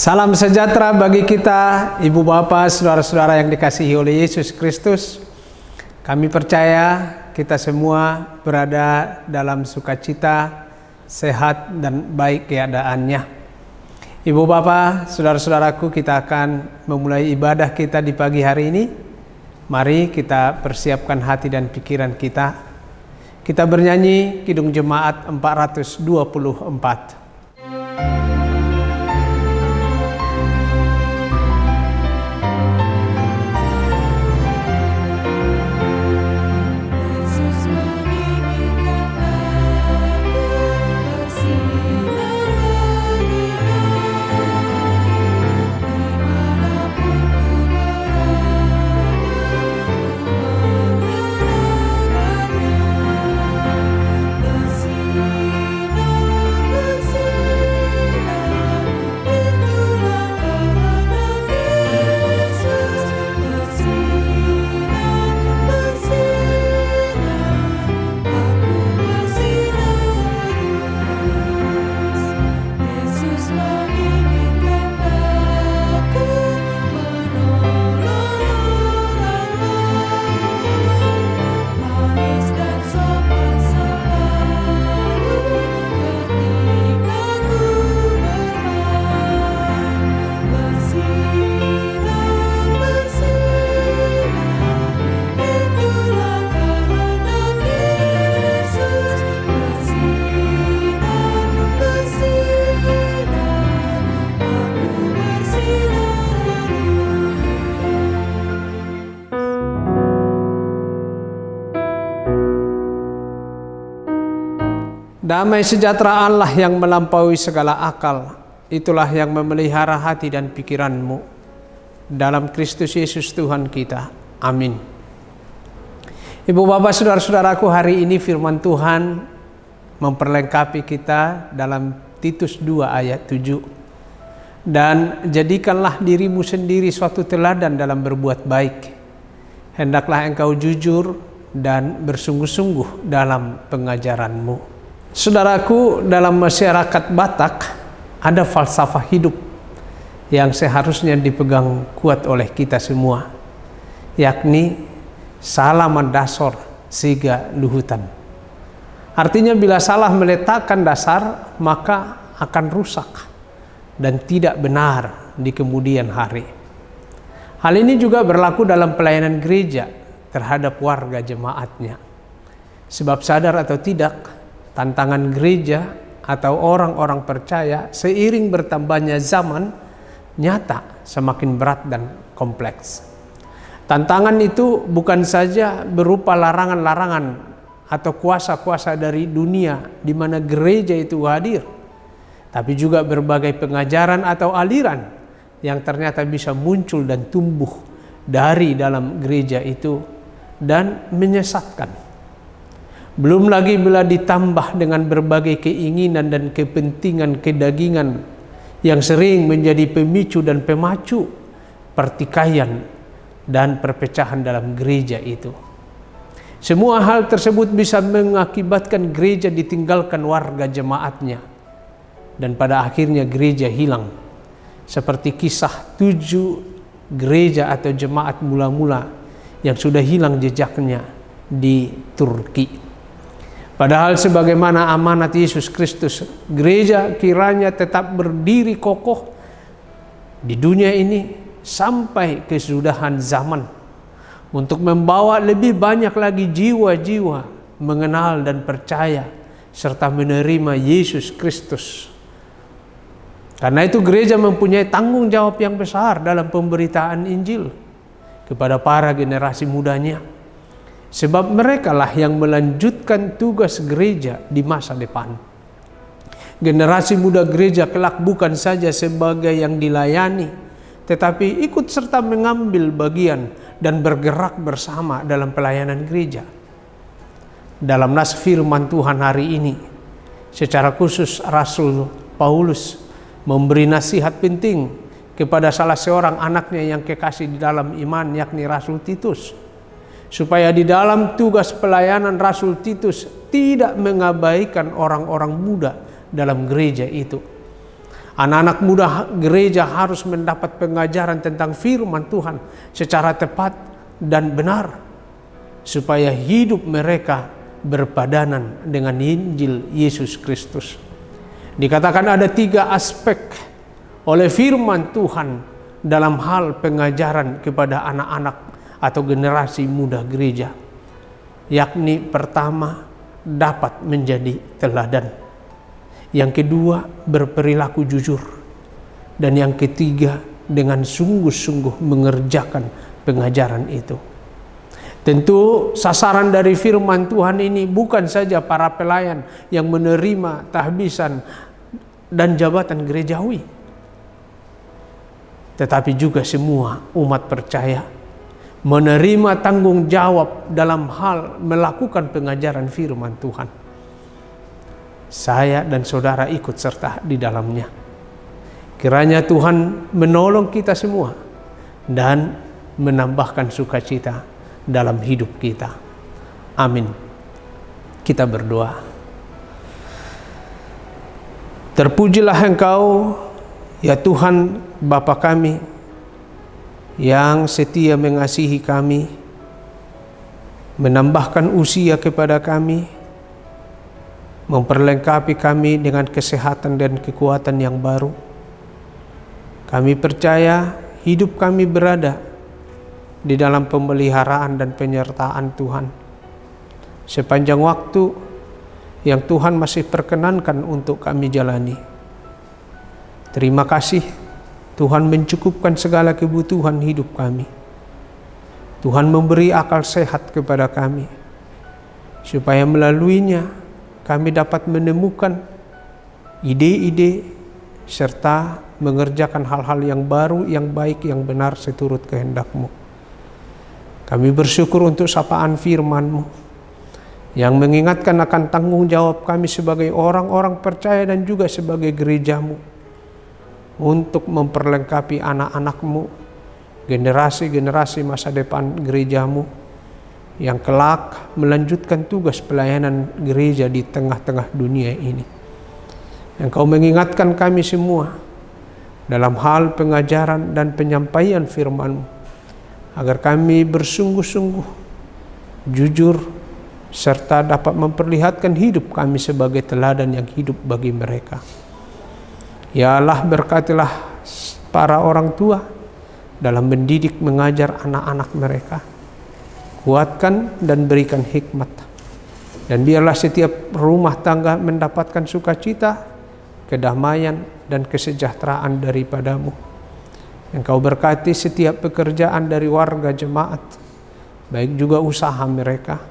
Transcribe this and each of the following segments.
Salam sejahtera bagi kita, Ibu Bapak, saudara-saudara yang dikasihi oleh Yesus Kristus. Kami percaya kita semua berada dalam sukacita, sehat dan baik keadaannya. Ibu Bapak, saudara-saudaraku, kita akan memulai ibadah kita di pagi hari ini. Mari kita persiapkan hati dan pikiran kita. Kita bernyanyi Kidung Jemaat 424. Damai sejahtera Allah yang melampaui segala akal, itulah yang memelihara hati dan pikiranmu. Dalam Kristus Yesus Tuhan kita. Amin. Ibu Bapak, saudara-saudaraku, hari ini firman Tuhan memperlengkapi kita dalam Titus 2 ayat 7. Dan jadikanlah dirimu sendiri suatu teladan dalam berbuat baik. Hendaklah engkau jujur dan bersungguh-sungguh dalam pengajaranmu. Saudaraku, dalam masyarakat Batak ada falsafah hidup yang seharusnya dipegang kuat oleh kita semua, yakni salah mendasar siga luhutan. Artinya bila salah meletakkan dasar maka akan rusak dan tidak benar di kemudian hari. Hal ini juga berlaku dalam pelayanan gereja terhadap warga jemaatnya. Sebab sadar atau tidak, tantangan gereja atau orang-orang percaya seiring bertambahnya zaman nyata semakin berat dan kompleks. Tantangan itu bukan saja berupa larangan-larangan atau kuasa-kuasa dari dunia di mana gereja itu hadir, tapi juga berbagai pengajaran atau aliran yang ternyata bisa muncul dan tumbuh dari dalam gereja itu dan menyesatkan. Belum lagi bila ditambah dengan berbagai keinginan dan kepentingan kedagingan yang sering menjadi pemicu dan pemacu pertikaian dan perpecahan dalam gereja itu. Semua hal tersebut bisa mengakibatkan gereja ditinggalkan warga jemaatnya dan pada akhirnya gereja hilang. Seperti kisah 7 gereja atau jemaat mula-mula yang sudah hilang jejaknya di Turki. Padahal sebagaimana amanat Yesus Kristus, gereja kiranya tetap berdiri kokoh di dunia ini sampai kesudahan zaman untuk membawa lebih banyak lagi jiwa-jiwa mengenal dan percaya serta menerima Yesus Kristus. Karena itu gereja mempunyai tanggung jawab yang besar dalam pemberitaan Injil kepada para generasi mudanya. Sebab merekalah yang melanjutkan tugas gereja di masa depan. Generasi muda gereja kelak bukan saja sebagai yang dilayani, tetapi ikut serta mengambil bagian dan bergerak bersama dalam pelayanan gereja. Dalam nas firman Tuhan hari ini, secara khusus Rasul Paulus memberi nasihat penting kepada salah seorang anaknya yang kekasih di dalam iman, yakni Rasul Titus. supaya di dalam tugas pelayanan Rasul Titus tidak mengabaikan orang-orang muda dalam gereja itu. Anak-anak muda gereja harus mendapat pengajaran tentang firman Tuhan secara tepat dan benar, supaya hidup mereka berpadanan dengan Injil Yesus Kristus. Dikatakan ada 3 aspek oleh firman Tuhan dalam hal pengajaran kepada anak-anak atau generasi muda gereja, yakni pertama, dapat menjadi teladan. Yang kedua, berperilaku jujur. Dan yang ketiga, dengan sungguh-sungguh mengerjakan pengajaran itu. Tentu sasaran dari firman Tuhan ini bukan saja para pelayan yang menerima tahbisan dan jabatan gerejawi, tetapi juga semua umat percaya menerima tanggung jawab dalam hal melakukan pengajaran firman Tuhan. Saya dan saudara ikut serta di dalamnya. Kiranya Tuhan menolong kita semua dan menambahkan sukacita dalam hidup kita. Amin. Kita berdoa. Terpujilah Engkau, ya Tuhan Bapa kami, yang setia mengasihi kami, menambahkan usia kepada kami, memperlengkapi kami dengan kesehatan dan kekuatan yang baru. Kami percaya hidup kami berada di dalam pemeliharaan dan penyertaan Tuhan sepanjang waktu yang Tuhan masih perkenankan untuk kami jalani. Terima kasih Tuhan mencukupkan segala kebutuhan hidup kami. Tuhan memberi akal sehat kepada kami, supaya melaluinya kami dapat menemukan ide-ide serta mengerjakan hal-hal yang baru, yang baik, yang benar seturut kehendak-Mu. Kami bersyukur untuk sapaan firman-Mu yang mengingatkan akan tanggung jawab kami sebagai orang-orang percaya dan juga sebagai gereja-Mu untuk memperlengkapi anak-anak-Mu, generasi-generasi masa depan gereja-Mu yang kelak melanjutkan tugas pelayanan gereja di tengah-tengah dunia ini. Engkau mengingatkan kami semua dalam hal pengajaran dan penyampaian firman-Mu, agar kami bersungguh-sungguh, jujur, serta dapat memperlihatkan hidup kami sebagai teladan yang hidup bagi mereka. Ya Allah, berkatilah para orang tua dalam mendidik mengajar anak-anak mereka. Kuatkan dan berikan hikmat. Dan biarlah setiap rumah tangga mendapatkan sukacita, kedamaian, dan kesejahteraan daripada-Mu. Engkau berkati setiap pekerjaan dari warga jemaat, baik juga usaha mereka.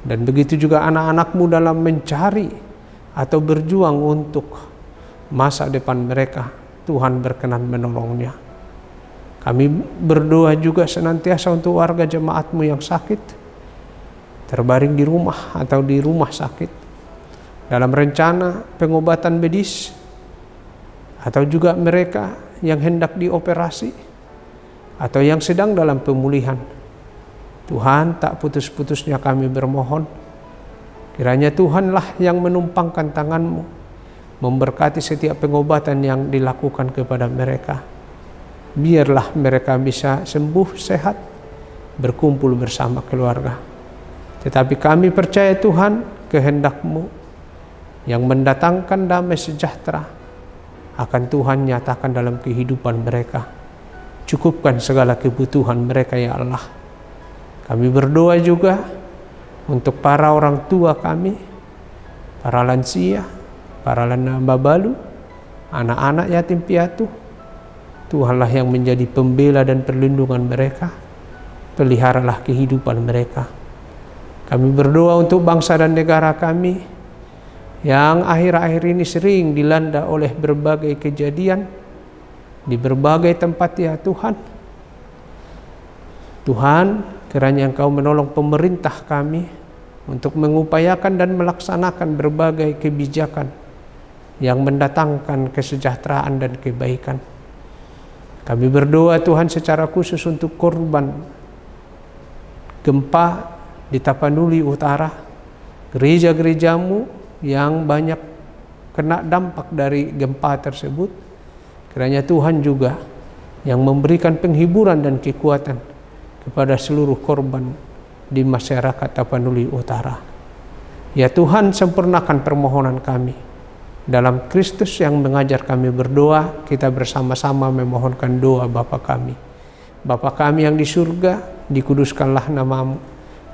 Dan begitu juga anak-anak-Mu dalam mencari atau berjuang untuk masa depan mereka. Tuhan berkenan menolongnya. Kami berdoa juga senantiasa untuk warga jemaat-Mu yang sakit, terbaring di rumah atau di rumah sakit, dalam rencana pengobatan medis, atau juga mereka yang hendak dioperasi, atau yang sedang dalam pemulihan. Tuhan, tak putus-putusnya kami bermohon, kiranya Tuhanlah yang menumpangkan tangan-Mu, memberkati setiap pengobatan yang dilakukan kepada mereka. Biarlah mereka bisa sembuh, sehat, berkumpul bersama keluarga. Tetapi kami percaya Tuhan, kehendak-Mu yang mendatangkan damai sejahtera akan Tuhan nyatakan dalam kehidupan mereka. Cukupkan segala kebutuhan mereka, ya Allah. Kami berdoa juga untuk para orang tua kami, para lansia, para babalu, anak-anak yatim piatu. Tuhanlah yang menjadi pembela dan perlindungan mereka. Peliharalah kehidupan mereka. Kami berdoa untuk bangsa dan negara kami yang akhir-akhir ini sering dilanda oleh berbagai kejadian di berbagai tempat, ya Tuhan. Tuhan, kiranya Engkau menolong pemerintah kami untuk mengupayakan dan melaksanakan berbagai kebijakan yang mendatangkan kesejahteraan dan kebaikan. Kami berdoa Tuhan secara khusus untuk korban gempa di Tapanuli Utara, gereja-gereja-Mu yang banyak kena dampak dari gempa tersebut, kiranya Tuhan juga yang memberikan penghiburan dan kekuatan kepada seluruh korban di masyarakat Tapanuli Utara. Ya Tuhan, sempurnakan permohonan kami. Dalam Kristus yang mengajar kami berdoa, kita bersama-sama memohonkan doa Bapa kami. Bapa kami yang di surga, dikuduskanlah namamu.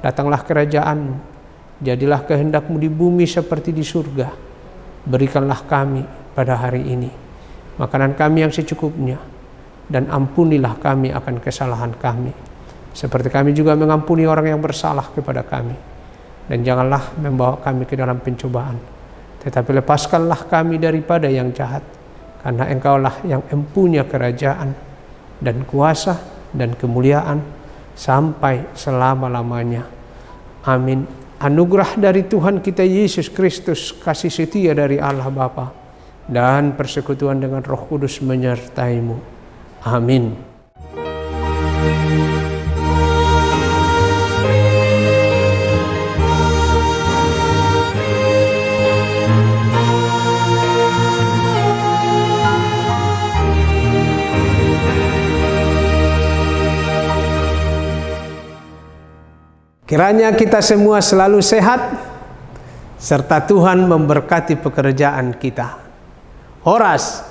Datanglah kerajaan-Mu. Jadilah kehendak-Mu di bumi seperti di surga. Berikanlah kami pada hari ini makanan kami yang secukupnya, dan ampunilah kami akan kesalahan kami, seperti kami juga mengampuni orang yang bersalah kepada kami. Dan janganlah membawa kami ke dalam pencobaan, tetapi lepaskanlah kami daripada yang jahat, karena Engkaulah yang empunya kerajaan dan kuasa dan kemuliaan sampai selama-lamanya. Amin. Anugerah dari Tuhan kita Yesus Kristus, kasih setia dari Allah Bapa, dan persekutuan dengan Roh Kudus menyertai-Mu. Amin. Kiranya kita semua selalu sehat, serta Tuhan memberkati pekerjaan kita. Horas.